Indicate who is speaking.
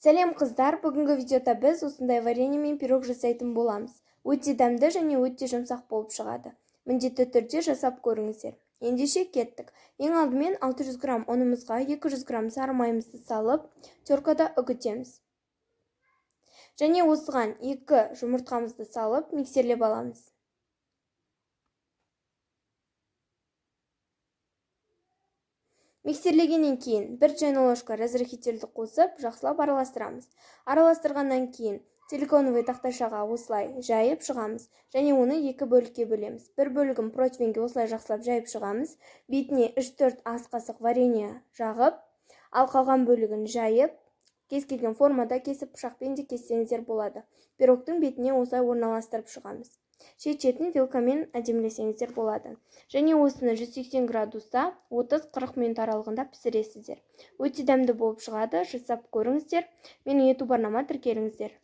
Speaker 1: Сәлем қыздар, бүгінгі видеода біз осындай варенье мен пирог жасайтын боламыз. Өте дәмді және өте жұмсақ болып шығады. Міндетті түрде жасап көріңіздер. Ендеше кеттік. Ең алдымен 600 грамм ұнымызға 200 грамм сары майымызды салып, теркада үгітеміз. Және осыған 2 жұмыртқамызды салып, миксерлеп аламыз. Миксерлегеннен кейін 1 чайный ложка разрыхительді қосып, жақсылап араластырамыз. Араластырғаннан кейін силиконовый тақтайшаға осылай жайып шығамыз, және оны 2 бөлікке бөлеміз. Бір бөлігін противенге осылай жақсылап жайып шығамыз. Бетіне 3-4 ас қасық варенье жағып, ал қалған бөлігін жайып, кез келген формада кесіп, пышақпен де кессеңіздер болады. Пирогтың бетіне осылай орналастырып шығамыз. Шет-шетін вилкамен әдемілесеңіздер болады. Және осыны 180 градуста 30-40 минут аралығында пісіресіздер. Өте дәмді болып шығады, жасап көріңіздер. Менің YouTube арнама тіркеліңіздер.